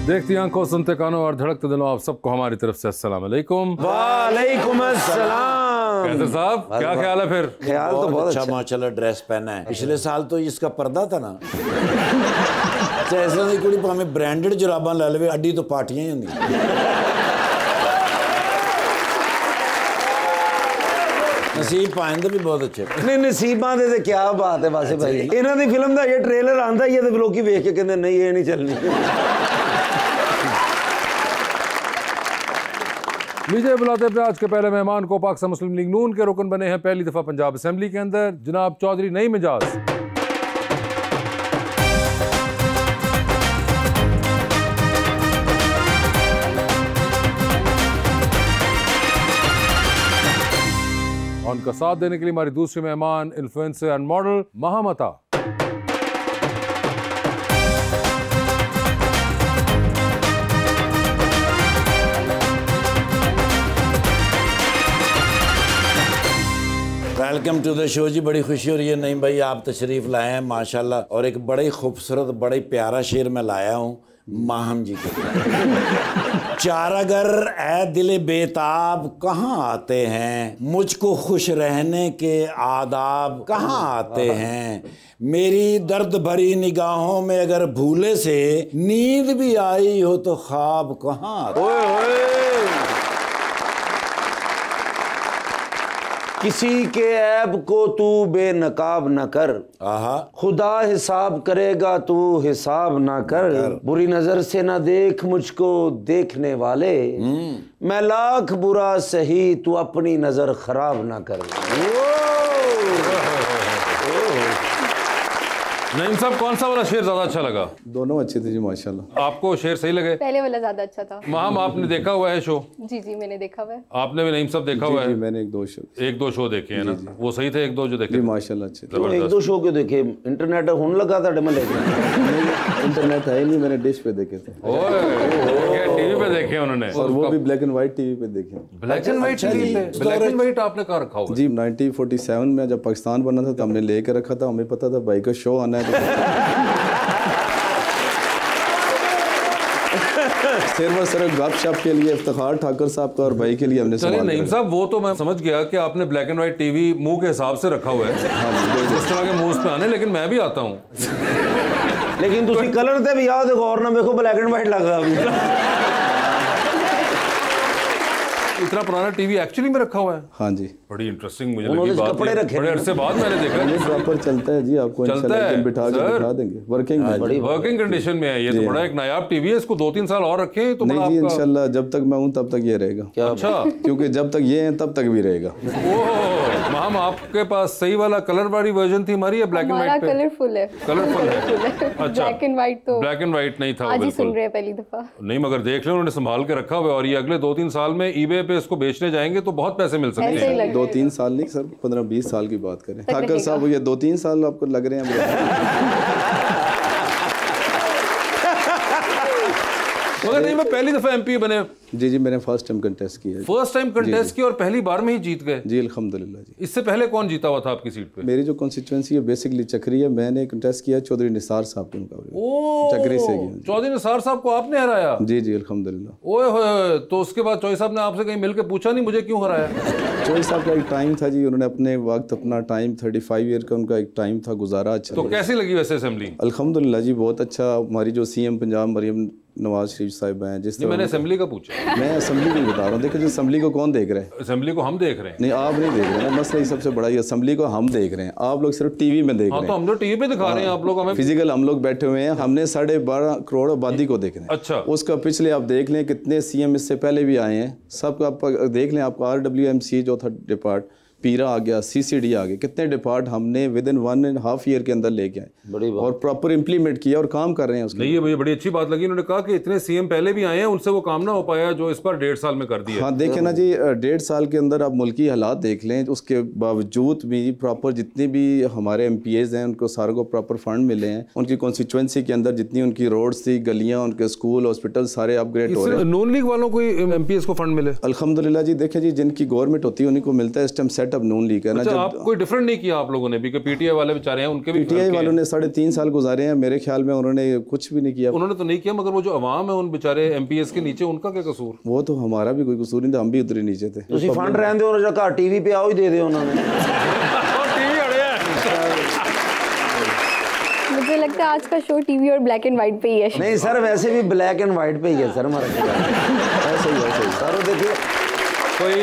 देखती आंखों, सुनते कानों और धड़कते दिलों, आप सबको हमारी तरफ से अस्सलाम वालेकुम। वालेकुम अस्सलाम। कैसे साहब, क्या ख्याल है फिर? ख्याल तो बहुत अच्छा। माशाल्लाह ड्रेस पहना है। पिछले साल तो इसका पर्दा था ना ऐसा नहीं कोई भावें ब्रांडेड जुराबा ला लवे, अड्डी तो पार्टियां ही होंगी। नसीब पाइंदे भी बहुत अच्छे। नहीं नसीबां दे क्या बात है वासे भाई। इन्हां दी फिल्म दा ये ट्रेलर आंदा ही है ते लोग वेख के कहंदे नहीं ये नहीं चलनी। लीजिए बुलाते हैं आज के पहले मेहमान को। पाकिस्तान मुस्लिम लीग नून के रुकन बने हैं पहली दफा पंजाब असेंबली के अंदर, जनाब चौधरी नईम मिजाज। उनका साथ देने के लिए हमारी दूसरी मेहमान influencer and model Mahamata. Welcome to the show जी। बड़ी खुशी हो रही है नईम भाई आप तशरीफ लाए हैं माशाल्लाह, और एक बड़ा ही खूबसूरत बड़ा ही प्यारा शेर मैं लाया हूँ माहम जी के। चारागर ए दिल बेताब कहाँ आते हैं, मुझको खुश रहने के आदाब कहाँ आते हैं, मेरी दर्द भरी निगाहों में अगर भूले से नींद भी आई हो तो ख्वाब कहाँ आते हैं। किसी के ऐब को तू बेनकाब न कर, खुदा हिसाब करेगा तू हिसाब ना कर, बुरी नजर से ना देख मुझको देखने वाले, मैं लाख बुरा सही तू अपनी नजर खराब ना कर। नईम साहब, कौन सा वाला शेर ज्यादा अच्छा लगा? दोनों अच्छे थे जी माशाल्लाह। आपको शेर सही लगे? पहले वाला ज्यादा अच्छा था। माम, आपने देखा हुआ है शो? जी जी मैंने देखा हुआ है। आपने भी नईम साहब देखा हुआ है? मैंने एक दो शो देखे हैं ना, वो सही थे एक दो जो देखे? माशाल्लाह अच्छे थे। एक दो शो क्यों देखे? इंटरनेट होने लगा था डमले। इंटरनेट है ही नहीं, मैंने डिश पे देखे थे। टीवी पे देखे उन्होंने, और वो भी ब्लैक एंड व्हाइट टीवी पे देखे। ब्लैक एंड व्हाइट टीवी पे? ब्लैक एंड व्हाइट आपने कहाँ रखा हुआ? जी 1947 में जब पाकिस्तान बना था तो हमने लेके रखा था, हमें पता था भाई का शो आना है। सिर्फ गपशप के लिए इफ्तिखार ठाकर साहब का और भाई के लिए हमने चलिए नईम साहब, वो तो मैं समझ गया कि आपने ब्लैक एंड व्हाइट टीवी मुंह के हिसाब से रखा हुआ है, इस तरह के मुंह पे आने, लेकिन मैं भी आता हूँ। लेकिन तुसी कलर ते भी आओ देखो और ना देखो ब्लैक एंड व्हाइट लगा अभी। इतना पुराना टीवी एक्चुअली में रखा हुआ है? हाँ जी। बड़ी इंटरेस्टिंग मुझे लगी बात। कपड़े रखे बड़े अरसे बाद मैंने देखा। ये प्रॉपर चलता है जी, आपको चलता है बिठा के दिखा देंगे। वर्किंग कंडीशन में है ये, तो बड़ा एक नायाब टीवी है, इसको 2-3 साल और रखें तो नहीं जी इंशाल्लाह जब तक मैं हूँ तब तक ये रहेगा। अच्छा, क्योंकि जब तक ये है तब तक भी रहेगा। हम आपके पास सही वाला कलर वाली वर्जन थी हमारी या ब्लैक एंड व्हाइट पे? कलरफुल है। कलरफुल है। अच्छा, ब्लैक एंड व्हाइट तो ब्लैक एंड व्हाइट नहीं था। आज ही सुन रहे हैं पहली दफा। नहीं मगर देख लो उन्होंने संभाल के रखा हुआ है, और ये अगले 2-3 साल में ईबे पे इसको बेचने जाएंगे तो बहुत पैसे मिल सकते हैं। 2-3 साल नहीं सर, 15-20 साल की बात करें। ठाकर साहब ये 2-3 साल आपको लग रहे हैं? मगर नहीं, मैं पहली दफा एमपी बने। जी मैंने फर्स्ट टाइम कंटेस्ट किया। फर्स्ट टाइम कंटेस्ट किया और पहली बार में ही जीत गए? जी अल्हम्दुलिल्लाह जी। इससे पहले कौन जीता हुआ था आपकी सीट पे? मेरी जो कॉन्स्टिट्यूएंसी है बेसिकली चक्री है, मैंने कंटेस्ट किया चौधरी निसार साहब के मुकाबले। चक्री से किया। चौधरी निसार साहब को आपने हराया? जी अल्हम्दुलिल्लाह। ओए होए, तो उसके बाद चौधरी साहब ने आपसे कहीं मिलकर पूछा नहीं मुझे क्यों हराया? चौधरी साहब का एक टाइम था जी, उन्होंने अपने वक्त अपना टाइम 35 ईयर का उनका एक टाइम था, गुजारा अच्छा। तो कैसी लगी वैसे असेंबली? अल्हम्दुलिल्लाह जी बहुत अच्छा। हमारी जो सीएम पंजाब मरियम नवाज शरीफ साहिब हैं, जिस तरह मैंने असेंबली का पूछा। मैं असेंबली की बता रहा हूँ। देखिए असेंबली को कौन देख रहे हैं? असेंबली को हम देख रहे हैं। नहीं आप नहीं देख रहे हैं, मसला ही सबसे बड़ा ये असेंबली को हम देख रहे हैं, आप लोग सिर्फ टीवी में देख रहे हैं। तो हम लोग टीवी पे दिखा रहे हैं, आप लोग हमें फिजिकल हम लोग बैठे हुए हैं, हमने 12.5 करोड़ आबादी को देख रहे हैं। अच्छा, उसका पिछले आप देख लें कितने सीएम इससे पहले भी आए हैं, सब आप देख लें। आपका RWMC जो था डिपार्ट, पीरा आ गया, CCD आ गया, कितने डिपार्ट हमने विद इन 1.5 ईयर के अंदर लेके आए और प्रॉपर इंप्लीमेंट किया और काम कर रहे हैं उसके। नहीं, ये मुझे बड़ी अच्छी बात लगी। उन्होंने कहा कि इतने सीएम पहले भी आए हैं, उनसे वो काम ना हो पाया जो इस पर 1.5 साल में कर दिया। हाँ देखें ना जी, 1.5 साल के अंदर आप मुल्की हालात देख लें, उसके बावजूद भी प्रॉपर जितने भी हमारे MPAs हैं उनको सारों को प्रॉपर फंड मिले हैं। उनकी कॉन्स्टिट्यूएंसी के अंदर जितनी उनकी रोड्स थी, गलियाँ, उनके स्कूल, हॉस्पिटल सारे अपग्रेड हो रहे हैं। नून लीग वालों को MPAs को फंड मिले? अल्हम्दुलिल्लाह जी। देखें जी, जिनकी गवर्नमेंट होती है उन्हीं को मिलता है। इस टाइम सेट सेटअप नून लीग है ना। अच्छा, जब आप कोई डिफरेंट नहीं किया आप लोगों ने भी कि पीटीआई वाले बेचारे हैं उनके भी पीटीआई वालों ने 3.5 साल गुजारे हैं, मेरे ख्याल में उन्होंने कुछ भी नहीं किया। उन्होंने तो नहीं किया, मगर वो जो अवाम है उन बेचारे एमपीएस के नीचे, उनका क्या कसूर? वो तो हमारा भी कोई कसूर नहीं था, हम भी उतरे नीचे थे। ਤੁਸੀਂ ਫੰਡ ਰਹਿੰਦੇ ਹੋ ਜਾਂ ਘਰ ਟੀਵੀ पे आओ ही दे दे उन्होंने। मुझे लगता है आज का शो टीवी और ब्लैक एंड व्हाइट पे ही है। नहीं सर, वैसे भी ब्लैक एंड व्हाइट पे ही है सर हमारा। ऐसे ही सर देखिए, कोई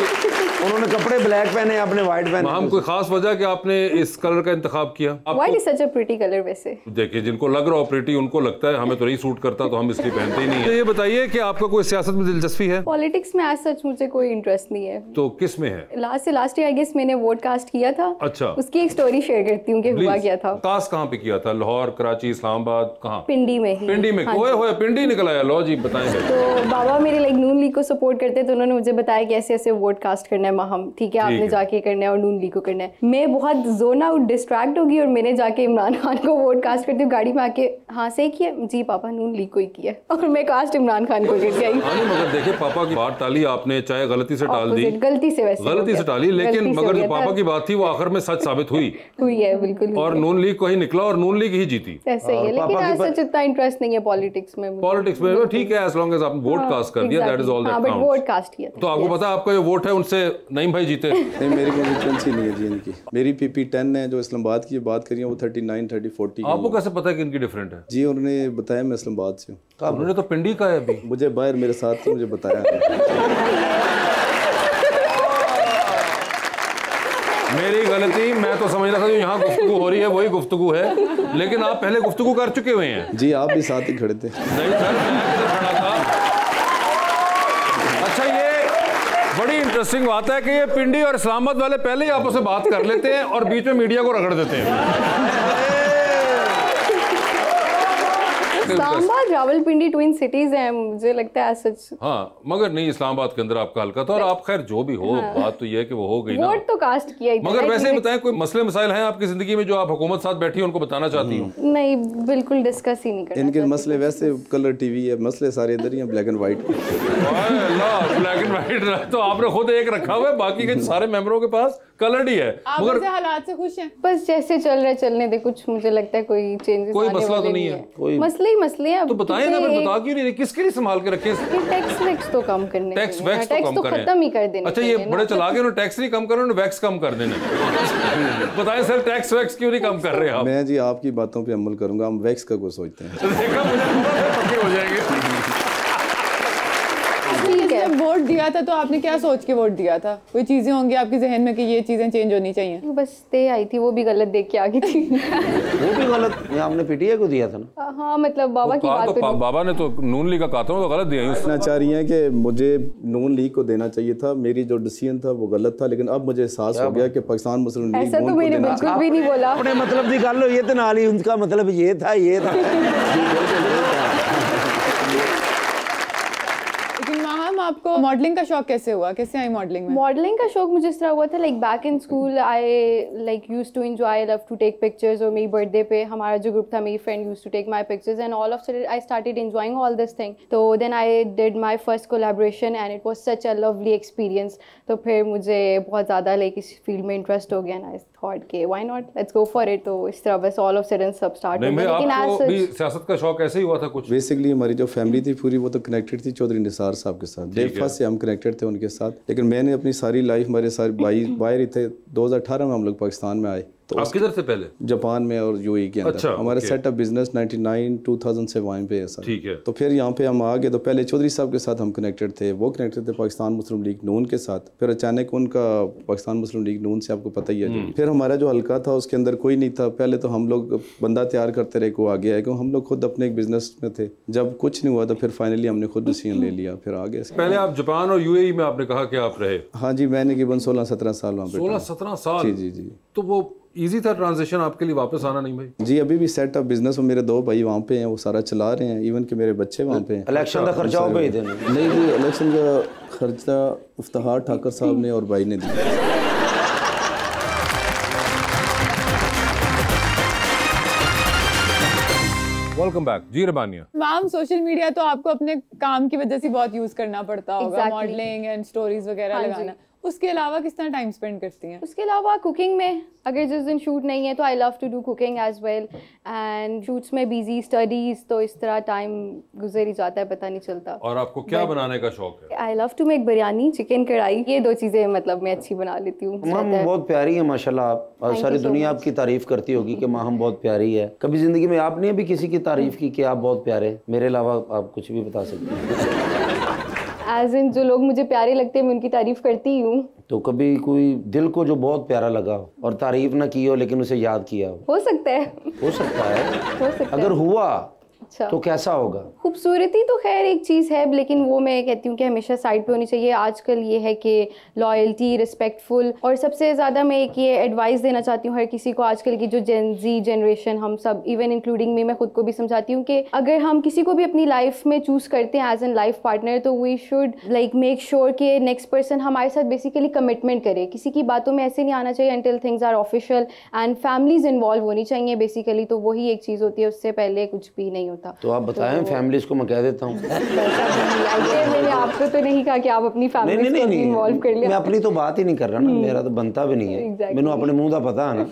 उन्होंने कपड़े ब्लैक पहने, आपने व्हाइट पहने। हम कोई खास वजह कि आपने इस कलर का इंतखाब किया? White is such a pretty colour. वैसे देखिए, जिनको लग रहा हो प्रीटी, उनको लगता है हमें तो नहीं सूट करता तो हम इसलिए पहनते ही नहीं है। ये बताइए कि आपका कोई सियासत में दिलचस्पी है? पॉलिटिक्स में आज सच मुझे कोई इंटरेस्ट नहीं है। तो किस में है? लास्ट ईयर आई गेस मैंने वोट कास्ट किया था। अच्छा, उसकी एक स्टोरी शेयर करती हूँ कि हुआ क्या था। कास्ट कहाँ पे किया था? लाहौर, कराची, इस्लामाबाद, कहाँ? पिंडी में ही। पिंडी में। ओए होए, पिंडी निकल आया। लो जी बताएं। तो बाबा मेरे लाइक नून लीग को सपोर्ट करते, तो उन्होंने मुझे बताया कि ऐसे ऐसे वोट कास्ट करना है माहम, ठीक है आपने जाके करना है और नून लीग को करना है। मैं बहुत जोन आउट डिस्ट्रैक्ट होगी और मैंने जाके इमरान खान को वोट कास्ट करती हूँ। गाड़ी में आके हाँ सही किया जी पापा, नून लीग को ही किया और मैं कास्ट इमरान खान को करके आई। हाँ, मगर देखिए, पापा की बात टाली आपने, चाहे गलती से टाल दी, गलती से वैसे गलती से टाली, लेकिन मगर जो पापा की बात थी वो आखिर में सच साबित हुई है बिल्कुल। और नून लीग को ही निकला और नून लीग ही जीती। ऐसे ही है, लेकिन ऐसा इतना इंटरेस्ट नहीं है पॉलिटिक्स में। पॉलिटिक्स में ठीक है, एज लॉन्ग एज आपने वोट कास्ट कर दिया, that is all that counts. Vote cast किया तो आपको पता है आपका जो वोट है उनसे नईम भाई जीते। नहीं, मेरी कंस्टिट्यूंसी नहीं है जी इनकी। मेरी पीपी 10 है, जो इस्लामाबाद की बात करिए वो 39, 30, 40। आपको कैसे पता है कि इनकी डिफरेंट है? जी उन्होंने बताया, मैं इस्लामाबाद से हूँ। उन्होंने तो पिंडी का है अभी। मुझे बाहर मेरे साथ थे, मुझे बताया। मेरी गलती, मैं तो समझ रहा था जो यहाँ गुफ्तगू हो रही है वही गुफ्तगू है, लेकिन आप पहले गुफ्तगू कर चुके हुए हैं। जी आप भी साथ ही खड़े थे। नहीं सर, मैं किधर खड़ा था? अच्छा, ये बड़ी इंटरेस्टिंग बात है कि ये पिंडी और इस्लामाबाद वाले पहले ही आपस में बात कर लेते हैं और बीच में मीडिया को रगड़ देते हैं। इस्लामाबाद रावलपिंडी ट्विन सिटीज हैं, मुझे लगता है सच। हाँ, मगर नहीं, इस्लामाबाद के अंदर आपका हल्का था और आप खैर जो भी हो, बात तो ये है कि वो हो गई ना। वोट तो कास्ट किया ही था। मगर वैसे ही बताएं, कोई मसले मसाइल हैं आपकी जिंदगी में जो आप हुकूमत साथ बैठी उनको बताना चाहती हूँ? नहीं, बिल्कुल डिस्कस ही नहीं करना। इनके मसले वैसे कलर टीवी है, मसले सारे इधर ही हैं, black and white. Black and white तो आपने खुद एक रखा हुआ है, बाकी के सारे मेंबरों के पास कलर ही है। मगर हालात से खुश हैं? बस जैसे चल रहा है चलने दे, कुछ मुझे लगता है कोई चेंजेस कोई मसला तो नहीं है। मसले ही मसले हैं। तो बताएं ना, फिर बता क्यों नहीं, किसके लिए संभाल के रखे? टैक्स वैक्स तो कम करने, टैक्स वैक्स तो कम करें, खत्म ही कर देने। अच्छा, ये बड़े चला के उन्होंने टैक्स नहीं कम कर रहे, उन्होंने वैक्स कम कर देने। बताएं सर, टैक्स वैक्स क्यों नहीं कम कर रहे आप? मैं जी आपकी बातों पे अमल करूंगा, हम वैक्स का कुछ सोचते हैं। देखा, मुझे पक्के हो जाएंगे। जब वोट दिया था तो आपने क्या सोच के वोट दिया था? कोई चीजें होंगी आपके जहन में कि ये चीजें चेंज होनी चाहिए? बस दे आई थी, वो भी गलत देख के आ गई थी। वो भी गलत? आपने पीटीआई को दिया था ना? हाँ, मतलब बाबा की बात तो बाबा ने तो नून लीग का कहा था, तो गलत दिया। कहना चाह रही हैं कि मुझे नून लीग को देना चाहिए था, मेरी जो डिसीजन था वो गलत था, लेकिन अब मुझे एहसास हो गया कि पाकिस्तान मुस्लिम लीग ऐसा तो मैंने बिल्कुल भी नहीं बोला। अपने मतलब की गल हुई है तो नाल ही उनका मतलब ये था, ये था। आपको मॉडलिंग का शौक कैसे हुआ? कैसे आई मॉडलिंग में? मॉडलिंग का शौक मुझे इस तरह हुआ था, like back in school I like used to enjoy, I love to take pictures. और मेरी बर्थडे पे हमारा जो ग्रुप था, मेरी friend used to take my pictures and all of sudden I started enjoying all this thing. तो then I did my first collaboration and it was such a lovely experience. तो फिर मुझे बहुत ज़्यादा लाइक इस field में interest हो गया एंड आई थॉट कि why not, let's go for it. तो इस तरह बस ऑल ऑफ सडन सब स्टार्ट हो गया। लेकिन आपको भी सियासत का शौक ऐसे ही हुआ था कुछ? बेसिकली हमारी जो फैमिली थी पूरी, वो तो कनेक्टेड थी चौधरी निसार साहब के साथ। डे फर्स्ट से हम कनेक्टेड थे उनके साथ, लेकिन मैंने अपनी सारी लाइफ, हमारे सारे भाई बाहर ही थे। 2018 में हम लोग पाकिस्तान में आए। तो आप किधर से पहले? जापान में और यूएई के अंदर। अच्छा, हमारा सेटअप बिजनेस 99-2000 से वहीं पे है सर। ठीक है। तो फिर यहाँ पे हम आ गए। तो पहले चौधरी साहब के साथ हम कनेक्टेड थे, वो कनेक्टेड थे पाकिस्तान मुस्लिम लीग नून के साथ। फिर अचानक उनका पाकिस्तान मुस्लिम लीग नून से, आपको पता ही है। फिर हमारा जो हल्का था उसके अंदर कोई नहीं था। पहले तो हम लोग बंदा तैयार करते रहे, को आगे आए, क्योंकि हम लोग खुद अपने एक बिजनेस में थे। जब कुछ नहीं हुआ तो फिर फाइनली हमने खुद डिसीजन ले लिया, फिर आगे। पहले आप जापान और यूएई में आपने कहा कि आप रहे? हाँ जी, मैंने करीबन 16-17 साल वहाँ पे। 16-17 साल? जी जी जी। तो वो इजी था ट्रांजिशन आपके लिए वापस आना? नहीं भाई जी, अभी भी सेट अप बिजनेस में मेरे 2 भाई वहाँ पे हैं, वो सारा चला रहे हैं। इवन कि मेरे बच्चे वहाँ पे हैं। इलेक्शन का खर्चा वो भेज देना? नहीं जी, इलेक्शन का खर्चा इफ्तिखार ठाकर साहब ने और भाई ने दिया। वेलकम बैक जी रबानिया। मैम, सोशल मीडिया तो आपको अपने काम की वजह से बहुत यूज करना पड़ता होगा, मॉडलिंग एंड स्टोरीज वगैरह लगाना। उसके अलावा किस तरह टाइम स्पेंड करती हैं? उसके अलावा कुकिंग में, अगर जिस दिन शूट नहीं है तो I love to do cooking as well, and shoots में बिजी, स्टडीज, तो इस तरह टाइम गुजर ही जाता है, पता नहीं चलता। और आपको क्या बनाने का शौक है? I love to make biryani, chicken kadhai, ये 2 चीज़ें मतलब मैं अच्छी बना लेती हूँ। माम बहुत प्यारी है माशाल्लाह आप, और सारी दुनिया आपकी तारीफ करती होगी कि माँ हम बहुत प्यारी है। कभी जिंदगी में आपने भी किसी की तारीफ की कि आप बहुत प्यारे? मेरे अलावा आप कुछ भी बता सकते हैं। एज इन जो लोग मुझे प्यारे लगते हैं मैं उनकी तारीफ करती ही हूँ। तो कभी कोई दिल को जो बहुत प्यारा लगा और तारीफ ना की हो लेकिन उसे याद किया हो सकता है, हो सकता है। हो सकता है। अगर हुआ अच्छा, तो कैसा होगा? खूबसूरती तो खैर एक चीज़ है, लेकिन वो मैं कहती हूँ कि हमेशा साइड पे होनी चाहिए। आजकल ये है कि लॉयल्टी, रिस्पेक्टफुल, और सबसे ज़्यादा मैं एक ये एडवाइस देना चाहती हूँ हर किसी को, आजकल की जो जेन जी जनरेशन, हम सब, इवन इंक्लूडिंग मी, मैं खुद को भी समझाती हूँ कि अगर हम किसी को भी अपनी लाइफ में चूज़ करते हैं एज एन लाइफ पार्टनर, तो we should like make sure कि नेक्स्ट पर्सन हमारे साथ बेसिकली कमिटमेंट करे। किसी की बातों में ऐसे नहीं आना चाहिए until things are official, and families involve होनी चाहिए बेसिकली, तो वही एक चीज़ होती है, उससे पहले कुछ भी नहीं होता। तो आप बताएं फैमिलीज को, मैं कह देता हूँ। मैंने आपको तो नहीं कहा कि आप अपनी फैमिली को भी इन्वॉल्व कर लिया। मैं अपनी तो बात ही नहीं कर रहा ना, मेरा तो बनता भी नहीं है। मैंने अपने मुंह का पता है ना।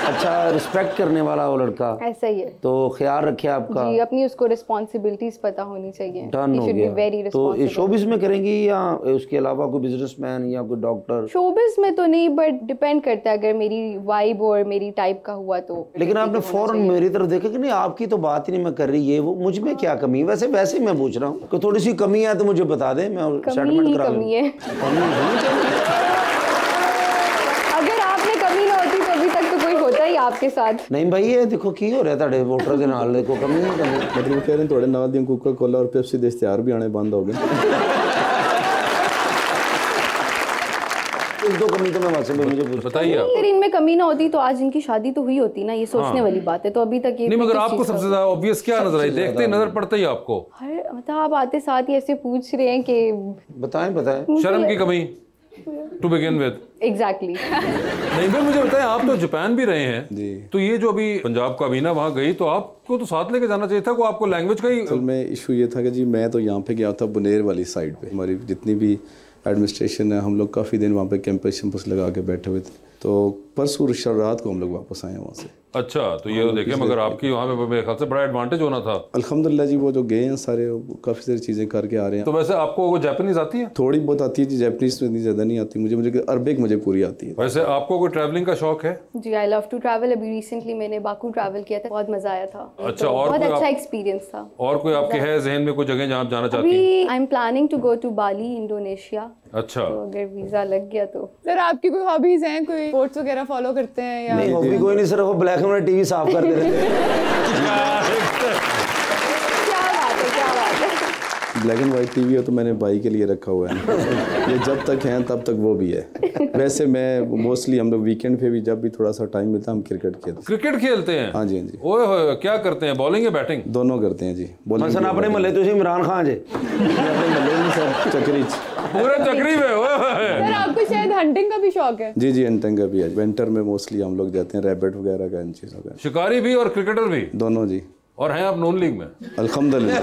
अच्छा, रिस्पेक्ट करने वाला वो लड़का ऐसा ही है, तो ख्याल रखे आपका जी, अपनी उसको रिस्पॉन्सिबिलिटीज पता होनी चाहिए। डन हो गया। तो शोबिज में करेंगी या उसके अलावा कोई बिजनेसमैन या कोई डॉक्टर? शोबिज में तो नहीं, बट डिपेंड करता है, अगर मेरी वाइब और मेरी टाइप का हुआ तो। लेकिन आपने फौरन मेरी तरफ देखा कि नहीं आपकी तो बात ही नहीं मैं कर रही, ये वो, मुझ में क्या कमी? वैसे वैसे मैं पूछ रहा हूँ कि थोड़ी सी कमी है तो मुझे बता दें, मैं सेटलमेंट करा कमी है। अगर आपने कमी ना होती तो अभी तक तो कोई होता ही आपके साथ नहीं भाई। ये देखो की हो रहा था ढे वोटर के नाल, देखो कमी नहीं करनी। मतलब कह रहे हैं थोड़े नाल दी कोका कोला और पेप्सी दे इश्तिहार भी आने बंद हो गए। एक दो कमी तो मैं वैसे भी मुझे बताइए आप। अगर इनमें कमी ना होती तो आज इनकी शादी तो हुई होती ना, ये सोचने वाली बात है। तो अभी तक ये नहीं, मगर आपको सबसे ज्यादा ऑब्वियस क्या नजर आई? देखते ही नजर पड़ता ही आपको। हर मतलब आप आते साथ ही ऐसे पूछ रहे हैं कि बताएं शर्म की कमी टू बिगिन विद। एग्जैक्टली। नहीं भाई, मुझे बताएं, आप तो जापान भी रहे हैं जी। तो ये जो अभी पंजाब का अभी ना वहाँ गई, तो आपको तो साथ लेके जाना चाहिए था, को आपको लैंग्वेज का ही। असल में इशू ये था कि जी मैं तो यहाँ पे गया था बुनेर वाली साइड पे, हमारी जितनी भी एडमिनिस्ट्रेशन है, हम लोग काफ़ी दिन वहाँ पे कैंपस लगा के बैठे हुए थे। तो परसों रात को हम लोग वापस आए वहाँ से। अच्छा, तो ये तो देखिए, मगर आपकी वहाँ पे मेरे ख्याल से बड़ा एडवांटेज होना था। अल्हम्दुलिल्लाह जी, वो जो गए हैं सारे काफ़ी सारी चीज़ें करके आ रहे हैं। तो वैसे आपको वो जापानीज आती है? थोड़ी बहुत आती है जी, जापानीज में इतनी ज़्यादा नहीं आती मुझे अरबिक मुझे पूरी आती है। वैसे आपको कोई ट्रैवलिंग का शौक है? जी, आई लव टू ट्रैवल। अभी रिसेंटली मैंने बाकू ट्रैवल किया था, बहुत मजा आया था। अच्छा, तो और बहुत कोई अच्छा एक्सपीरियंस था। और कोई आपके है जहन में कोई जगह जहाँ आप जाना चाहती हैं? अभी I am planning to go to Bali, Indonesia. अच्छा, तो अगर वीजा लग गया तो। सर आपकी कोई हॉबीज हैं, कोई स्पोर्ट्स वगैरह फॉलो करते हैं या? नहीं, हॉबी कोई नहीं, सिर्फ वो ब्लैक एंड व्हाइट टीवी साफ कर देते थे। क्या बात है, क्या बात है। ब्लैक एंड वाइट टीवी है तो मैंने भाई के लिए रखा हुआ है। ये जब तक हैं तब तक वो भी है। वैसे मैं मोस्टली, हम लोग वीकेंड पे भी जब भी थोड़ा सा टाइम मिलता है हम क्रिकेट खेलते हैं। हाँ जी, हाँ जी। ओए होए, क्या करते हैं, बॉलिंग या बैटिंग? दोनों करते हैं जी। मसलन अपने महल्ले तो इमरान खान जे चक्री पूरे चक्री में। ओए होए। सर आपको शायद हंटिंग का भी शौक है? जी, हंटिंग का भी है। विंटर में मोस्टली हम लोग जाते हैं, रैबिट वगैरह का, इन चीज़ों का। शिकारी भी और क्रिकेटर भी दोनों जी। और हैं आप नॉन लीग में? अल्हम्दुलिल्लाह।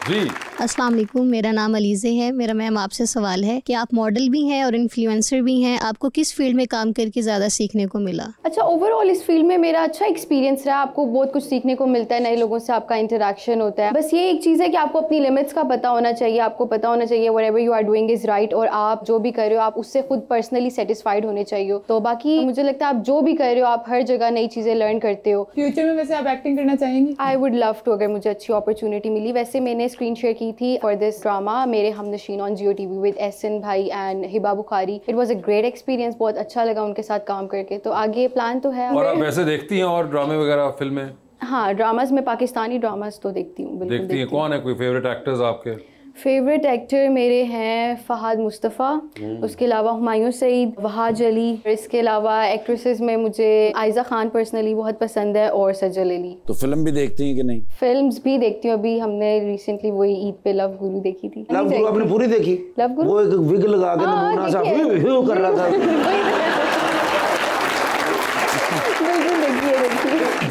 जी, अस्सलाम वालेकुम, मेरा नाम अलीज़े है। मेरा मैम आपसे सवाल है कि आप मॉडल भी हैं और इन्फ्लुएंसर भी हैं, आपको किस फील्ड में काम करके ज़्यादा सीखने को मिला? अच्छा, ओवरऑल इस फील्ड में मेरा अच्छा एक्सपीरियंस रहा। आपको बहुत कुछ सीखने को मिलता है, नए लोगों से आपका इंटरेक्शन होता है। बस ये एक चीज़ है कि आपको अपनी लिमिट्स का पता होना चाहिए। आपको पता होना चाहिए whatever you are doing is right, और आप जो भी कर रहे हो आप उससे खुद पर्सनली सेटिस्फाइड होने चाहिए। तो बाकी मुझे लगता है आप जो भी कर रहे हो, आप हर जगह नई चीज़ें लर्न करते हो। फ्यूचर में वैसे आप एक्टिंग करना चाहेंगे? आई वुड लव टू, अगर मुझे अच्छी अपॉर्चुनिटी मिली। वैसे मैंने स्क्रीन शेयर की थी for this drama Mere Humnasheen on Geo TV with Ahsan भाई and Hiba Bukhari. It was a great experience, बहुत अच्छा लगा उनके साथ काम करके। तो आगे प्लान तो है। और आप वैसे देखती हैं और ड्रामे वगैरह, फिल्में? हाँ, ड्रामाज में पाकिस्तानी ड्रामाज तो देखती हूँ, बिल्कुल देखती हैं। कौन है कोई फेवरेट एक्टर्स आपके? फेवरेट एक्टर मेरे हैं फहद मुस्तफ़ा, उसके अलावा हुमायूं सईद, वहाज अली। इसके अलावा एक्ट्रेसेस में मुझे आयजा खान पर्सनली बहुत पसंद है, और सजल अली। तो फिल्म भी देखती हैं कि नहीं? फिल्म्स भी देखती हूँ। अभी हमने रिसेंटली वही ईद पे लव गुरु देखी थी। लव गुरु आपने पूरी देखी? लव गुरु वो एक विग लगा के नमूना सा ह्यू कर रहा था। बिल्कुल देखिए।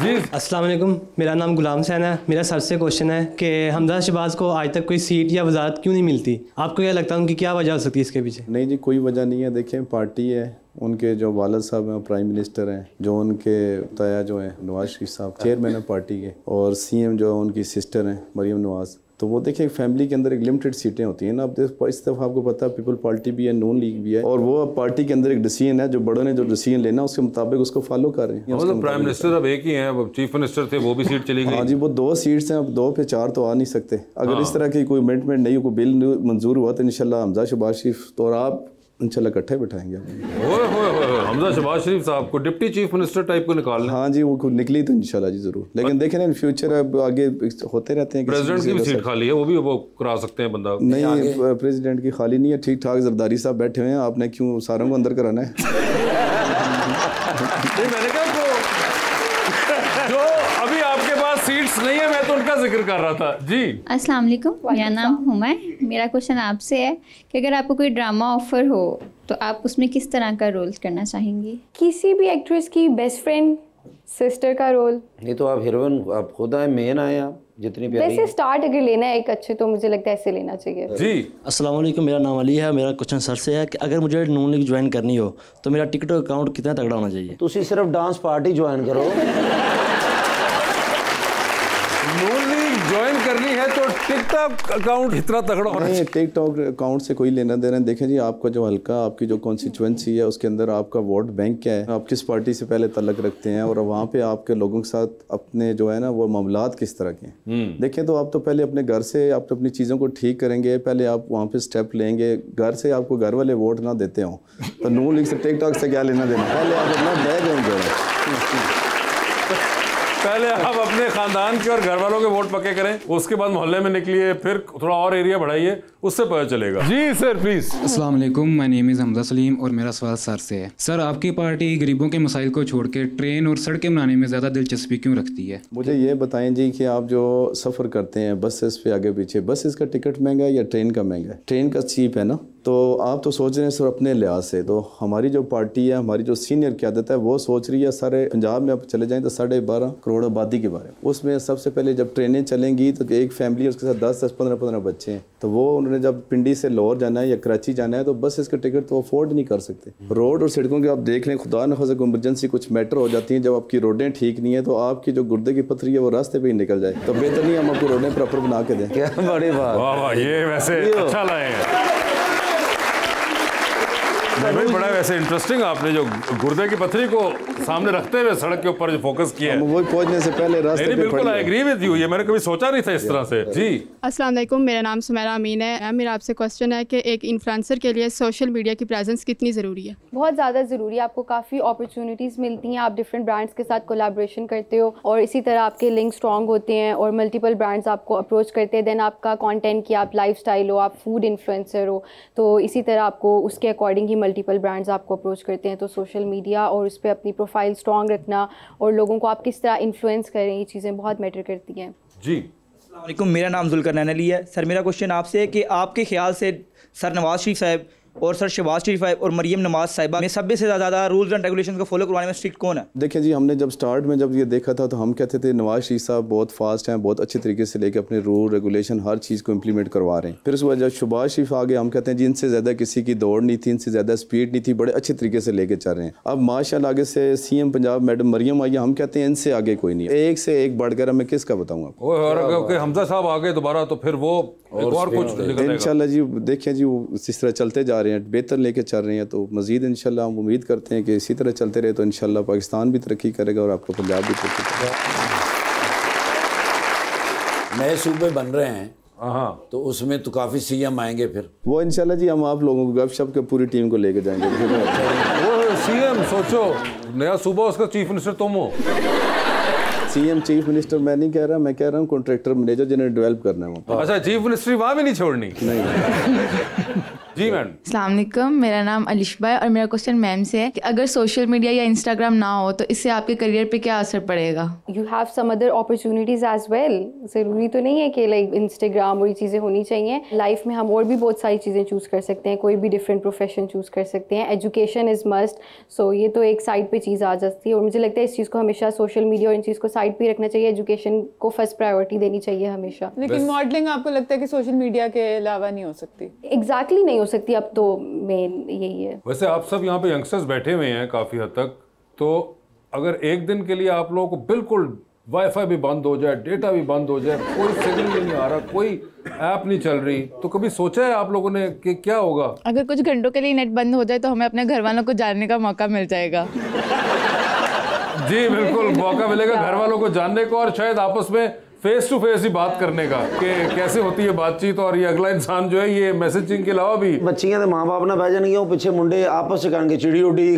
जी अस्सलाम वालेकुम, मेरा नाम गुलाम हुसैन है। मेरा सर से क्वेश्चन है कि हमजा शहबाज को आज तक कोई सीट या वजारत क्यों नहीं मिलती? आपको क्या लगता है उनकी क्या वजह हो सकती है इसके पीछे? नहीं जी, कोई वजह नहीं है। देखें, पार्टी है, उनके जो वालिद साहब हैं प्राइम मिनिस्टर हैं, जो उनके ताया जो हैं नवाज शरीफ साहब चेयरमैन है पार्टी के, और सीएम जो उनकी सिस्टर हैं मरीम नवाज। तो वो देखिए फैमिली के अंदर एक लिमिटेड सीटें होती हैं ना। अब इस दफ़ा आपको पता है पीपल पार्टी भी है, नून लीग भी है, और वो अब पार्टी के अंदर एक डिसीजन है, जो बड़ों ने जो डिसीजन लेना उसके मुताबिक उसको फॉलो कर रहे हैं। मतलब प्राइम मिनिस्टर अब एक ही हैं, वो चीफ मिनिस्टर थे, वो भी सीट चली गई। हाँ जी, वो 2 सीट्स हैं, अब 2 पे 4 तो आ नहीं सकते। अगर इस तरह की कोई अमेंडमेंट नहीं हो, कोई बिल मंजूर हुआ तो इंशाल्लाह हमजा शहबाज शरीफ तो और आप इंशाल्लाह इकट्ठे बिठाएंगे। हमजा शहबाज शरीफ साहब को डिप्टी चीफ मिनिस्टर टाइप को निकालना। हाँ जी, वो निकली तो इंशाल्लाह जी जरूर। लेकिन देखें ना, इन फ्यूचर अब आगे होते रहते हैं। प्रेसिडेंट की भी सीट खाली है, वो करा सकते हैं बंदा। नहीं, प्रेसिडेंट की खाली नहीं है, ठीक ठाक जरदारी साहब बैठे हुए हैं, आपने क्यों सारों को अंदर कराना है? मैंने कहा जो अभी आपके पास सीट्स नहीं है, मैं तो उनका जिक्र कर रहा था। जी अस्सलाम वालेकुम, मेरा नाम हुमा है। मेरा क्वेश्चन आपसे है कि अगर आपको कोई ड्रामा ऑफर हो तो आप उसमें किस तरह का रोल करना चाहेंगी? किसी भी एक्ट्रेस की बेस्ट फ्रेंड, सिस्टर का रोल। नहीं तो आप हीरोइन, आप खुद आए, मेन आए आप, जितनी प्यारी। वैसे स्टार्ट अगर लेना है एक अच्छे, तो मुझे लगता है ऐसे लेना चाहिए। जी अस्सलाम वालेकुम, मेरा नाम अली है। मेरा क्वेश्चन सर से है कि अगर मुझे नून लीग ज्वाइन करनी हो तो मेरा टिकट अकाउंट कितना तगड़ा होना चाहिए? तुसी सिर्फ डांस पार्टी ज्वाइन करो। नून लीग ज्वाइन करनी है तो टिकटॉक अकाउंट इतना तगड़ा होना चाहिए। टिकटॉक अकाउंट से कोई लेना देना। देखें जी, आपका जो हल्का, आपकी जो कॉन्स्टिट्यूएंसी है, उसके अंदर आपका वोट बैंक क्या है, आप किस पार्टी से पहले तल्लक रखते हैं, और वहाँ पे आपके लोगों के साथ अपने जो है ना वो मामलात किस तरह के हैं। देखें तो आप तो पहले अपने घर से आप तो अपनी चीज़ों को ठीक करेंगे, पहले आप वहाँ पे स्टेप लेंगे। घर से आपको घर वाले वोट ना देते हों तो नून लीग से टिकटॉक से क्या लेना देना? पहले आप अपना बैग ऑन करें, पहले आप अपने खानदान के और घर वालों के वोट पक्के करें, उसके बाद मोहल्ले में निकलिए, फिर थोड़ा और एरिया बढ़ाइए, उससे पता चलेगा। जी सर प्लीज। अस्सलाम वालेकुम, my name is Hamza Salim और मेरा सवाल सर से है। सर, आपकी पार्टी गरीबों के मसाइल को छोड़ के ट्रेन और सड़कें बनाने में ज़्यादा दिलचस्पी क्यों रखती है? मुझे ये बताएं जी कि आप जो सफ़र करते हैं बसेस पे आगे पीछे, बसेस का टिकट महंगा है या ट्रेन का महंगा है? ट्रेन का चीप है ना। तो आप तो सोच रहे हैं सिर्फ अपने लिहाज से, तो हमारी जो पार्टी है, हमारी जो सीनियर क़यादत है, वो सोच रही है सारे पंजाब में आप चले जाएं तो 12.5 करोड़ आबादी के बारे में। उसमें सबसे पहले जब ट्रेनें चलेंगी तो एक फैमिली उसके साथ 10-10, 15-15 बच्चे हैं, तो वो उन्होंने जब पिंडी से लाहौर जाना है या कराची जाना है तो बस इसका टिकट तो अफोर्ड नहीं कर सकते। रोड और सड़कों के आप देख लें, खुदा न खासा इमरजेंसी कुछ मैटर हो जाती हैं, जब आपकी रोडें ठीक नहीं है तो आपकी जो गुर्दे की पथरी है वो रास्ते पे ही निकल जाए, तो बेहतर नहीं हम आपको रोडें प्रॉपर बना के दें। क्या बड़ी बात। वाह वाह, ये वैसे अच्छा लाए हैं। बड़ा वैसे इंटरेस्टिंग, आपने जो गुर्दे की पथरी को सामने रखते हुए सड़क के ऊपर जो फोकस किया है, वो पहुंचने से पहले रास्ते पे बिल्कुल आई एग्री विद यू। ये मैंने कभी सोचा नहीं था इस तरह से। जी अस्सलाम वालेकुम, मेरा नाम सुमेरा अमीन है। मेरा आपसे क्वेश्चन है कि एक इन्फ्लुएंसर के लिए सोशल मीडिया की प्रेजेंस कितनी ज़रूरी है? बहुत ज़्यादा ज़रूरी है। आपको काफ़ी अपॉर्चुनिटीज़ मिलती हैं, आप डिफरेंट ब्रांड्स के साथ कोलैबोरेशन करते हो और इसी तरह आपके लिंक स्ट्रॉन्ग होते हैं और मल्टीपल ब्रांड्स आपको अप्रोच करते हैं। देन आपका कंटेंट की, आप लाइफस्टाइल हो, आप फूड इन्फ्लुएंसर हो, तो इसी तरह आपको उसके अकॉर्डिंग ही मल्टीपल ब्रांड्स आपको अप्रोच करते हैं। तो सोशल मीडिया और उस पर अपनी प्रोफाइल स्ट्रॉन्ग रखना और लोगों को आप किस तरह इन्फ्लुएंस करें, ये चीज़ें बहुत मैटर करती हैं। जी अस्सलाम वालेकुम, मेरा नाम जुल्करनैन अली है। सर, मेरा क्वेश्चन आपसे है कि आपके ख्याल से सर नवाज शरीफ साहब और सर शहबाज शरीफ साहब और मरीम नवाज साहिबा में सबसे ज़्यादा रूल्स एंड रेगुलेशन को फॉलो करवाने में स्ट्रिक्ट कौन है? देखिए जी, हमने जब स्टार्ट में जब ये देखा था तो हम कहते थे नवाज शरीफ साहब बहुत फास्ट हैं, बहुत अच्छे तरीके से लेके अपने रूल रेगुलेशन हर चीज़ को इम्प्लीमेंट करवा रहे हैं। फिर उसके बाद जब शहबाज शरीफ आ गए, हम कहते हैं जी इनसे ज़्यादा किसी की दौड़ नहीं थी, इनसे ज़्यादा स्पीड नहीं थी, बड़े अच्छे तरीके से लेके चल रहे हैं। अब माशाल्लाह आगे से सीएम पंजाब मैडम मरियम आई, हम कहते हैं इनसे आगे कोई नहीं, एक से एक बढ़कर मैं किसका बताऊँ आपको। और हमजा साहब आ गए दोबारा तो फिर वो और कुछ इंशाल्लाह जी। देखिए जी, वो इस तरह चलते जा रहे हैं, बेहतर लेके चल रहे हैं, तो मज़ीद इंशाल्लाह हम उम्मीद करते हैं कि इसी तरह चलते रहे तो इंशाल्लाह पाकिस्तान भी तरक्की करेगा और आपका पंजाब भी तरक्की करेगा। नए सूबे बन रहे हैं, हाँ, तो उसमें तो काफ़ी सीएम आएंगे फिर वो इंशाल्लाह जी हम आप लोगों को गपशप के पूरी टीम को लेके जाएंगे। वो सीएम सोचो, नया सूबा, उसका चीफ मिनिस्टर तुम हो। सीएम चीफ मिनिस्टर मैं नहीं कह रहा, मैं कह रहा हूँ कॉन्ट्रैक्टर मैनेजर जिन्हें डेवलप करना है वो। अच्छा, चीफ मिनिस्ट्री वहाँ भी नहीं छोड़नी? नहीं। जी मैम। अस्सलाम वालेकुम, मेरा नाम अलिशबा है और मेरा क्वेश्चन मैम से है कि अगर सोशल मीडिया या इंस्टाग्राम ना हो तो इससे आपके करियर पे क्या असर पड़ेगा? You have some other opportunities as well. ज़रूरी तो नहीं है कि लाइक इंस्टाग्राम और ये चीज़ें होनी चाहिए। लाइफ में हम और भी बहुत सारी चीज़ें चूज़ कर सकते हैं, कोई भी डिफरेंट प्रोफेशन चूज़ कर सकते हैं। Education is must. सो ये तो एक साइड पे चीज़ आ जाती है और मुझे लगता है इस चीज़ को हमेशा सोशल मीडिया और इन चीज़ को साइड पे रखना चाहिए। एजुकेशन को फर्स्ट प्रायोरिटी देनी चाहिए हमेशा। लेकिन मॉडलिंग आपको लगता है कि सोशल मीडिया के अलावा नहीं हो सकती? एग्जैक्टली नहीं हो सकती, अब तो मेन यही है। वैसे आप सब यहाँ पे यंगस्टर्स बैठे हुए हैं काफ़ी हद तक, तो अगर एक दिन के लिए आप लोगों को बिल्कुल वाईफाई भी बंद हो जाए, डेटा भी बंद हो जाए, कोई सिग्नल नहीं आ रहा, कोई ऐप नहीं चल रही, तो कभी सोचा है आप लोगों ने कि क्या होगा? अगर कुछ घंटों के लिए नेट बंद हो जाए तो हमें अपने घर वालों को जानने का मौका मिल जाएगा। जी बिल्कुल, मौका मिलेगा घर वालों को जानने को और शायद आपस में फेस टू फेस ही बात करने का कि कैसे होती है बातचीत। और ये अगला इंसान जो है ये मैसेजिंग के अलावा भी बच्चियां तो माँ बाप ना बह जाएंगे, पीछे मुंडे आपस से कहेंगे चिड़ी उड़ी।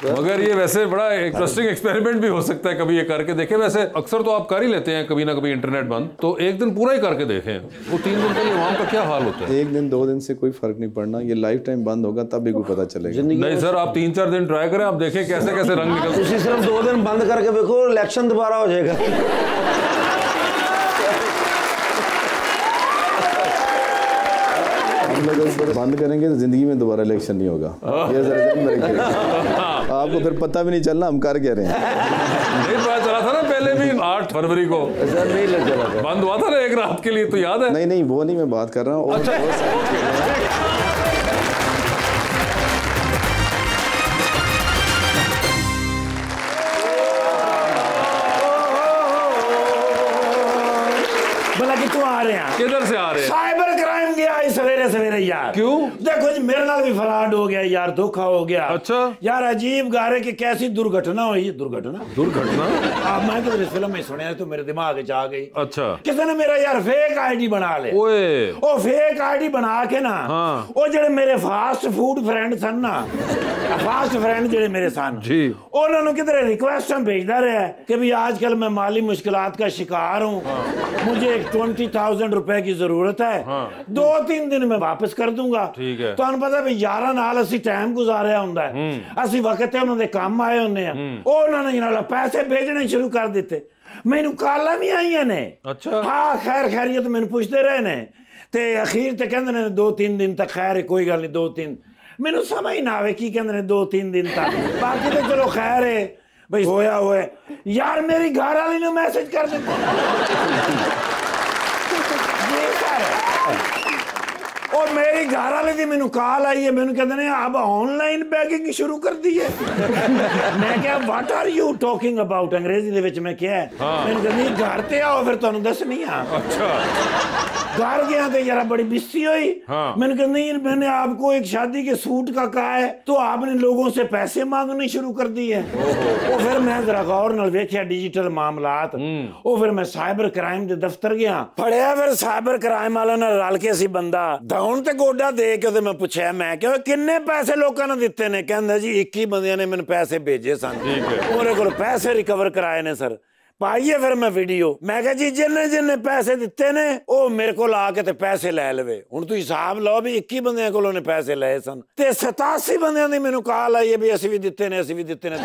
मगर ये वैसे बड़ा इंटरेस्टिंग एक्सपेरिमेंट भी हो सकता है, कभी ये करके देखें। वैसे अक्सर तो आप कर ही लेते हैं कभी ना कभी इंटरनेट बंद, तो एक दिन पूरा ही करके देखें, वो 3 दिन के लिए वहाँ का क्या हाल होता है। 1 दिन 2 दिन से कोई फर्क नहीं पड़ना, ये लाइफ टाइम बंद होगा तब भी कोई पता चलेगा। नहीं सर, आप 3-4 दिन ट्राई करें, आप देखें कैसे कैसे रंग निकलते हैं। सिर्फ 2 दिन बंद करके देखो, इलेक्शन दोबारा हो जाएगा। बंद करेंगे तो जिंदगी में दोबारा इलेक्शन नहीं होगा। ये जरा ध्यान में रखिएगा। आपको फिर पता भी नहीं चलना हम कर क्या रहे हैं। नहीं पता चला था ना पहले भी 8 फरवरी को नहीं लग चला था, बंद हुआ था ना एक रात के लिए, तो याद है? नहीं वो नहीं मैं बात कर रहा हूँ। भला कितों आ रहे हैं? किधर से आ रहे हैं? साइबर क्राइम गया सवेरे सवेरे यार। क्यों? देखो जी मेरे नाल भी फ्रॉड हो गया यार, धोखा हो गया। अच्छा यार, अजीब गारे की कैसी दुर्घटना हुई। दुर्घटना मैं तो फिल्म में सुनिया तो मेरे दिमाग च आ गई। अच्छा, किसी ने मेरा यार फेक आईडी बना ले। ओए ओ फेक आईडी बना के ना, वो जेड़े मेरे फास्ट फूड फ्रेंड सन ना, फास्ट फ्रेंड जेड़े मेरे सन जी, उन्होंने किधर रिक्वेस्ट भेजता रहा कि भी आजकल मैं माली मुश्किलात का शिकार हूँ, मुझे 20,000 रुपए की जरूरत है, 2-3 दिन में वापस कर दूंगा। ठीक है। तो पता भी यारा नाल असी टाइम गुजारिया हुंदा है, असी वक्त उन्होंने काम आए होंने उन्होंने पैसे भेजने शुरू कर दिते। मैनू काला भी आई ने। अच्छा हाँ, खैर खैरियत मैनू पूछते रहे ने ते अखीर ते कहंदे ने 2-3 दिन तक। खैर कोई गल नहीं, 2-3 मैनू समझ ना आवे की कहंदे ने 2-3 दिन तक। बाकी तो चलो खैर है भाई, होया हुआ यार। मेरी घर वाली ने मैसेज कर दिया और मेरी घर वाले की मैनू कॉल आई है, मैनू कहते हैं अब ऑनलाइन बैंकिंग शुरू कर दी है। मैं क्या what are you talking about, Angrezi दे विच मैं क्या है। मैनू कहते घर ते आओ फिर तुहानू दसनी आ। अच्छा, घर गया तो यार बड़ी बिस्सी हुई। मैंने कहा नहीं, मैंने आपको एक शादी के सूट का कहा है तो आपने लोगों से पैसे मांगने शुरू कर दिए। वो फिर मैं जरा गौर नाल वेख्या डिजिटल मामलात, वो फिर मैं साइबर क्राइम के दफ्तर गया, फड़िया फिर साइबर क्राइम वालों ने रल के असी बंदा दाउन ते गोडा दे के मैं पूछा, मैं क्या किन्ने पैसे लोगों ने दिते ने? कहंदा जी 21 बंदियां ने मैंने पैसे भेजे सन, उन्होंने को पैसे रिकवर कराए ने सर। पाइए फिर मैं वीडियो, मैं कहा जी जिन्ने जिन्ने पैसे दिते ने वो मेरे को आके ते पैसे लै लवे। हुण तुसीं हिसाब लाओ भी 21 बंदियां कोलों ने पैसे लए सन ते 87 बंदियां दी मैनूं कॉल आई है भी असीं भी दिते ने, असीं भी दिते ने।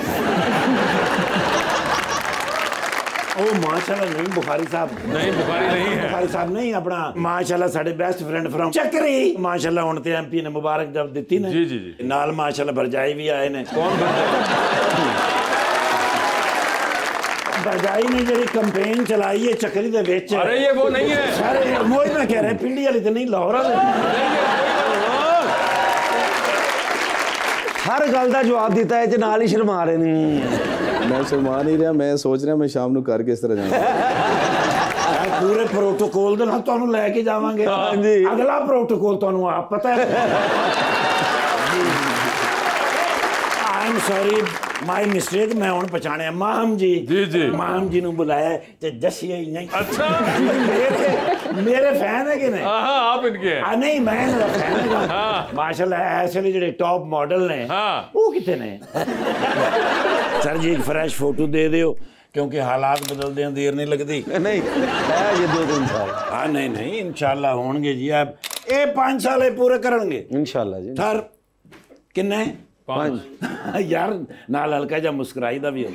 ओ माशाल्लाह नहीं बुखारी साहब, नहीं बुखारी नहीं है, बुखारी साहब नहीं, अपना माशाल्लाह साडे बेस्ट फ्रेंड फ्रॉम चक्री माशाल्लाह हुण ते एमपी ने मुबारक जब दित्ती ने। जी जी जी, नाल माशाल्लाह भरजाई भी आए ने। कौन भरजाई ने जी कैंपेन चलाई है चक्री दे विच। अरे ये वो नहीं है सर, मोई मैं कह रहा पिंडी वाली तो नहीं, लाहौर हर गल का जवाब दिता है ते नाल ही शर्मा रहे ने। मैं शर्मा नहीं रहा, मैं सोच रहा मैं शाम को घर किस तरह जाऊंगा। पूरे प्रोटोकॉल दे नाल तुहानू लेके जावांगे। हां जी, अगला प्रोटोकॉल तुहानू आप पता है। I am sorry my mistake, मैं हुण पछाणिया माहम जी। जी जी, माहम जी नू बुलाया ते दसिया ही नहीं। अच्छा मेरे फैन है कि नहीं? हां आप इनके हैं? नहीं मैं इनका फैन है। हां माशाल्लाह, ऐसे भी जेडे टॉप मॉडल ने वो कितने ने? सर जी एक फ्रेश फोटो दे दियो, क्योंकि हालात बदलते हैं, देर नहीं लगती। नहीं है ये 2-3 साल। हाँ नहीं इंशाल्लाह होंगे जी। आप ये 5 साल पूरे करेंगे इंशाल्लाह जी। ठहर किन्ने 5 यार नाल हल्का जा मुस्कुराई दा भी हो।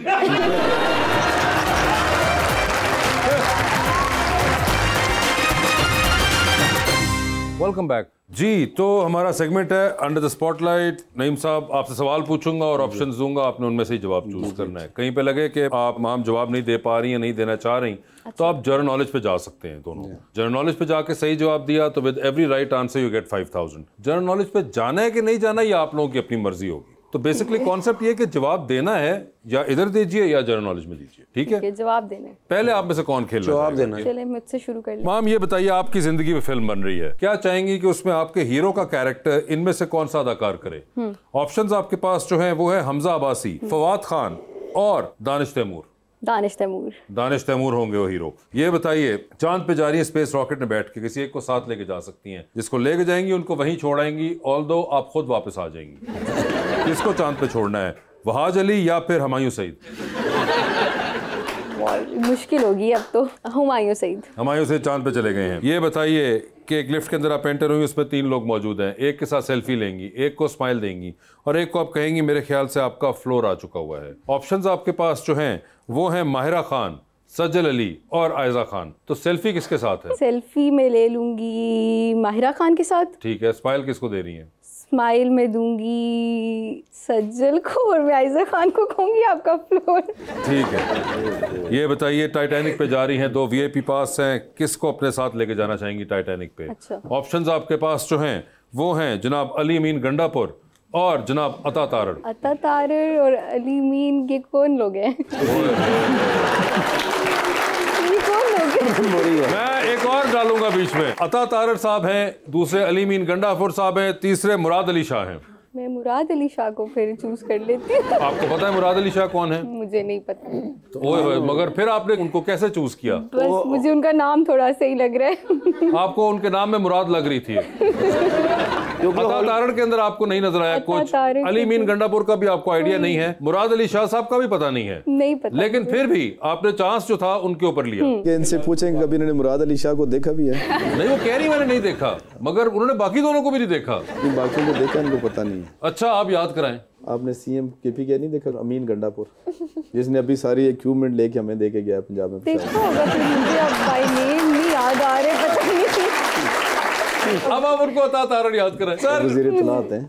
वेलकम बैक जी। तो हमारा सेगमेंट है अंडर द स्पॉटलाइट। नईम साहब आपसे सवाल पूछूंगा और ऑप्शंस दूंगा, आपने उनमें से ही जवाब चूज करना है। कहीं पे लगे कि आप मैम जवाब नहीं दे पा रही हैं, नहीं देना चाह रही, तो आप जनरल नॉलेज पे जा सकते हैं। दोनों जनरल नॉलेज पे जाके सही जवाब दिया तो with every right answer you get 5000। General knowledge पे जाना है कि नहीं जाना, ये आप लोगों की अपनी मर्जी होगी। तो बेसिकली कॉन्सेप्ट ये कि जवाब देना है या इधर दीजिए या जनरल नॉलेज में दीजिए, ठीक है? जवाब देने। पहले आप में से कौन खेल रहा है? जवाब देना। चलिए मुझसे शुरू कर लें। मैम ये बताइए, आपकी जिंदगी में फिल्म बन रही है, क्या चाहेंगी कि उसमें आपके हीरो का कैरेक्टर इनमें से कौन सा अदाकार करे? ऑप्शंस आपके पास जो है वो है हमजा अब्बासी, फवाद खान और दानिश तैमूर। दानिश तैमूर होंगे वो हीरो। ये बताइए, चांद पे जा रही है स्पेस रॉकेट में बैठ के, किसी एक को साथ लेके जा सकती हैं, जिसको लेके जाएंगी उनको वहीं छोड़ाएंगी, ऑल्दो आप खुद वापस आ जाएंगी। किसको चांद पे छोड़ना है, वहाज अली या फिर हुमायूं सईद? मुश्किल होगी अब तो। हुमायूं सईद चांद पे चले गए हैं। ये बताइए कि एक लिफ्ट के अंदर आप एंटर हुई, उसमें 3 लोग मौजूद हैं, एक के साथ सेल्फी लेंगी, एक को स्माइल देंगी और एक को आप कहेंगी मेरे ख्याल से आपका फ्लोर आ चुका हुआ है। ऑप्शंस आपके पास जो हैं वो हैं माहिरा खान, सज्जल अली और आयजा खान। तो सेल्फी किसके साथ है? सेल्फी में ले लूंगी माहिरा खान के साथ। ठीक है, स्माइल किसको दे रही है? स्माइल में दूंगी सज्जल को और मैं आयजा खान को कहूंगी आपका फ्लोर। ठीक है। ये बताइए, टाइटैनिक पे जा रही हैं, 2 VIP पास हैं, किसको अपने साथ लेके जाना चाहेंगी टाइटैनिक पे? अच्छा। ऑप्शंस आपके पास जो हैं वो हैं जनाब अली मीन गंडापुर और जनाब अता तारड़। अता तारड़ और अली मीन, ये कौन लोग हैं? मैं एक और डालूंगा बीच में। अता तारड़ साहब हैं, दूसरे अली मीन गंडापुर साहब हैं, तीसरे मुराद अली शाह हैं। मैं मुराद अली शाह को फिर चूज कर लेती हूँ। आपको पता है मुराद अली शाह कौन है? मुझे नहीं पता। तो मगर फिर आपने उनको कैसे चूज किया? बस मुझे उनका नाम थोड़ा सही लग रहा है। आपको उनके नाम में मुराद लग रही थी। अता तारड़ के अंदर आपको नहीं नजर आया कुछ। अली मीन गंडापुर का भी आपको आइडिया नहीं है, मुराद अली शाह साहब का भी पता नहीं है। नहीं पता। लेकिन फिर भी आपने चांस जो था उनके ऊपर लिया। इनसे पूछेंगे कभी इन्होंने मुराद अली शाह को देखा भी है? नहीं, वो कह रही मैंने नहीं देखा, मगर उन्होंने बाकी दोनों को भी नहीं देखा। बाकी को देखा, इनको पता नहीं है। अच्छा, आप याद कराएं। आपने CM KP नहीं देखा? अमीन गंडापुर, जिसने अभी सारी इक्विपमेंट लेके हमें देके गया पंजाब में। देखा होगा फिर, मुझे अब बाय नेम नहीं याद आ रहे, पता नहीं। अब आप उनको अता तारड़ याद करें। सर वज़ीर इत्तलात हैं।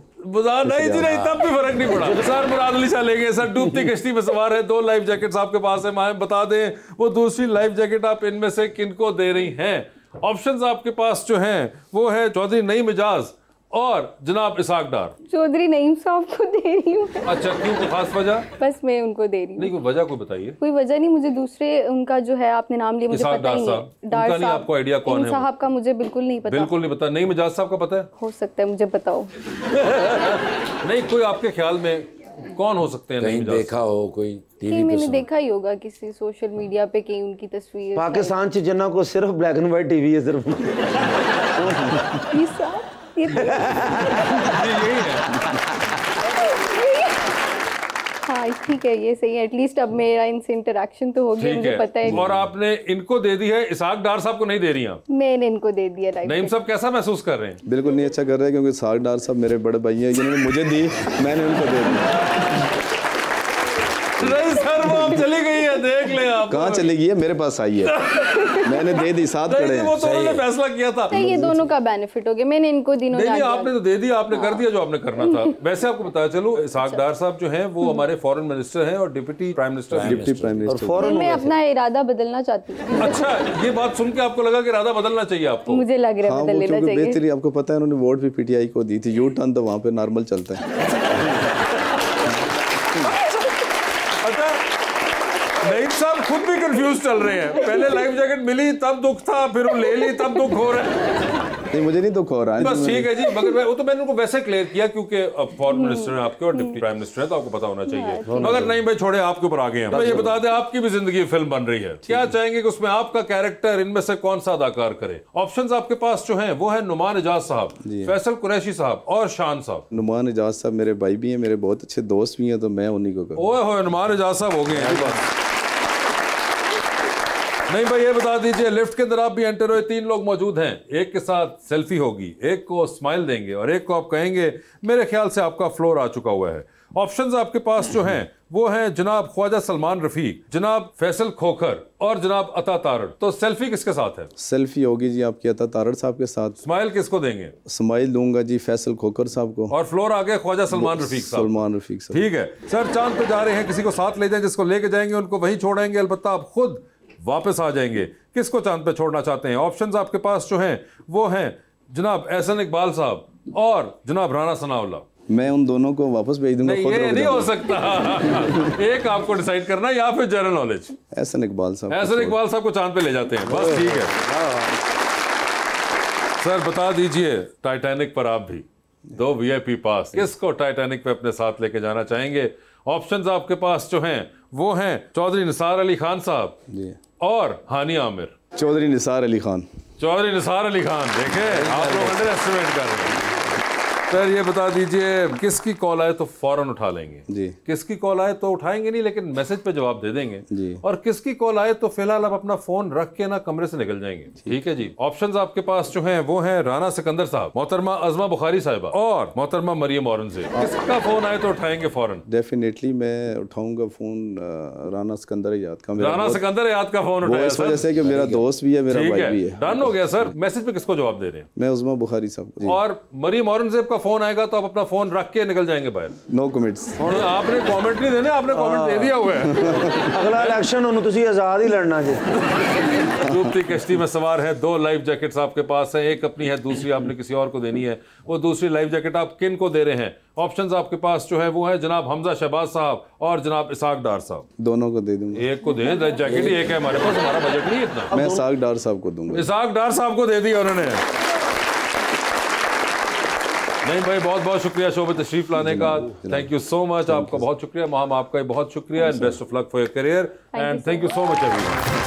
नहीं जी नहीं, तब भी फर्क नहीं पड़ा। सर मुराद अली शाह ले गए। सर डूबती कश्ती में सवार है, 2 लाइफ जैकेट्स आपके पास है। मां बता दें वो दूसरी लाइफ जैकेट आप इनमें से किनको दे रही हैं? ऑप्शंस आपके पास जो हैं वो है चौधरी नईम इजाज और जनाब इसाक डार। चौधरी नईम साहब को दे रही हूँ। अच्छा, क्यों, कोई खास वजह? बस मैं उनको दे रही हूँ। नहीं, कोई वजह कोई बताइए। कोई वजह नहीं, मुझे दूसरे उनका जो है आपने नाम लिया, मुझे पता ही नहीं। डार साहब, आपको आइडिया कौन है? साहब का मुझे बिल्कुल नहीं पता। बिल्कुल नहीं पता। नईम इजाज साहब का पता है? हो सकता है, मुझे बताओ। नहीं, कोई आपके ख्याल में कौन हो सकते हैं? कहीं देखा हो कोई टीवी पे? मैंने देखा ही होगा किसी सोशल मीडिया पे कहीं उनकी तस्वीर। पाकिस्तान से जना को सिर्फ ब्लैक एंड व्हाइट टीवी है सिर्फ। ये यही है। हाँ ठीक है, ये सही है। एटलीस्ट अब मेरा इनसे इंटरेक्शन तो हो गया, मुझे पता है। और आपने इनको दे दी है, इसाक डार साहब को नहीं दे रही हैं? मैंने इनको दे दिया। नईम साहब कैसा महसूस कर रहे हैं? बिल्कुल नहीं अच्छा कर रहे हैं, क्योंकि इसाक डार साहब मेरे बड़े भाई हैं, जिन्होंने मुझे दी, मैंने उनको दे दी। नहीं सर, वो अब चली गई है, देख ले आप। कहाँ चली गई है? मेरे पास आई है, मैंने दे दी, साथ खड़े हैं। वो तो उन्होंने फैसला किया था। ये दोनों का बेनिफिट हो गया, मैंने इनको दिनों आपने तो दे दिया, आपने कर दिया जो आपने करना था। वैसे आपको बताया चलो, इसाक डार साहब जो हैं वो हमारे फॉरेन मिनिस्टर हैं और डिप्टी प्राइम मिनिस्टर। मैं अपना इरादा बदलना चाहती हूँ। अच्छा, ये बात सुन के आपको लगा कि इरादा बदलना चाहिए आपको? मुझे लग रहा है बदल लेना चाहिए। बेहतरीन, आपको पता है उन्होंने वोट भी PTI को दी थी। यू टर्न तो वहाँ पे नॉर्मल चलता है। नईम साहब खुद भी कंफ्यूज चल रहे हैं। पहले लाइफ जैकेट मिली तब दुख था, फिर वो ले ली तब दुख हो रहा है। नहीं, मुझे नहीं दुख हो रहा है। बस ठीक है जी, मगर वो तो मैंने उनको वैसे क्लियर किया क्योंकि फॉरेन मिनिस्टर हैं आपके और डिप्टी प्राइम मिनिस्टर हैं, तो आपको पता होना चाहिए। मगर नहीं भाई, छोड़े, आपके ऊपर आ गए हैं। तो ये बता दें, आपकी भी जिंदगी फिल्म बन रही है, क्या चाहेंगे कि उसमें आपका कैरेक्टर इनमें से कौन सा अदाकार करे? ऑप्शंस आपके पास जो हैं वो है नुमान इजाज साहब, फैसल कुरैशी साहब और शान साहब। नुमान इजाज साहब मेरे भाई भी हैं, मेरे बहुत अच्छे दोस्त भी हैं, तो मैं उन्हीं को करूंगा। ओए होए, नुमान इजाज साहब हो गए हैं। नहीं भाई, ये बता दीजिए, लिफ्ट के अंदर आप भी एंटर हुए, 3 लोग मौजूद हैं, एक के साथ सेल्फी होगी, एक को स्माइल देंगे और एक को आप कहेंगे मेरे ख्याल से आपका फ्लोर आ चुका हुआ है। ऑप्शंस आपके पास जो हैं वो हैं जनाब ख्वाजा सलमान रफीक, जनाब फैसल खोखर और जनाब अता तारड़। तो सेल्फी किसके साथ है? सेल्फी होगी जी आपकी अता तारड़ साहब के साथ। स्माइल किसको देंगे? स्माइल दूंगा जी फैसल खोखर साहब को। और फ्लोर आ गया ख्वाजा सलमान रफीक साहब। सलमान रफीक साहब, ठीक है सर। चांद पे जा रहे हैं, किसी को साथ ले जाएं, जिसको लेके जाएंगे उनको वहीं छोड़ेंगे, अलबत्ता आप खुद वापस आ जाएंगे। किसको चांद पे छोड़ना चाहते हैं? ऑप्शंस आपके पास जो हैं वो हैं जनाब एहसन इकबाल साहब और जनाब राना सनाउल्लाह। मैं उन दोनों को वापस भेज दूंगा। नहीं, ये नहीं हो सकता। एक आपको डिसाइड करना है या फिर जनरल नॉलेज। एहसन इकबाल साहब, एहसन इकबाल साहब को चांद पे ले जाते हैं, बस ठीक है। सर बता दीजिए, टाइटैनिक पर आप भी 2 VIP पास, किसको टाइटैनिक पे अपने साथ लेके जाना चाहेंगे? ऑप्शंस आपके पास जो हैं वो हैं चौधरी निसार अली खान साहब जी और हानी आमिर। चौधरी निसार अली खान। चौधरी निसार अली खान, देखें आप लोग अंडर एस्टिमेट कर रहे हैं। सर ये बता दीजिए, किसकी कॉल आए तो फौरन उठा लेंगे जी, किसकी कॉल आए तो उठाएंगे नहीं लेकिन मैसेज पे जवाब दे देंगे जी, और किसकी कॉल आए तो फिलहाल आप अपना फोन रख के ना कमरे से निकल जाएंगे। ठीक है जी। ऑप्शंस आपके पास जो हैं वो हैं राना सिकंदर साहब, मोहतरमा अज़मा बुखारी साहिबा और मोहतरमा मरियम औरंगजेब। किसका फोन आए तो उठाएंगे फौरन? डेफिनेटली मैं उठाऊंगा फोन राना सिकंदर याद का। राना सिकंदर याद का फोन उठाया इस वजह से कि मेरा दोस्त भी है, मेरा भाई भी है। डन हो गया सर। मैसेज पे किसको जवाब दे रहे हैं? मैं अज़मा बुखारी साहब। और मरियम औरंगजेब का फोन आएगा तो आप अपना फोन रख के निकल जाएंगे बाहर। No comments. आपने कमेंट नहीं देने, आपने कमेंट दे दिया हुआ है। अगला इलेक्शन उन्होंने तुसी आजाद ही लड़ना जी। डूबती कश्ती में सवार है, 2 लाइफ जैकेट्स आपके पास है, एक अपनी है, दूसरी आपने किसी और को देनी है। वो दूसरी लाइफ जैकेट आप किन को दे रहे हैं? ऑप्शंस आपके पास जो है वो है जनाब हमजा शहबाज साहब और जनाब इसाक डार साहब। दोनों को दे दूंगा। एक को दें, लाइफ जैकेट ही एक है हमारे पास, हमारा बजट नहीं इतना। मैं इसाक डार साहब को दूंगा। इसाक डार साहब को दे दिया उन्होंने। नहीं भाई, बहुत बहुत शुक्रिया शो में तशरीफ लाने का। थैंक यू सो मच, आपका बहुत शुक्रिया। मोहम्मद आपका बहुत शुक्रिया and best of luck for your career and thank you so much everyone.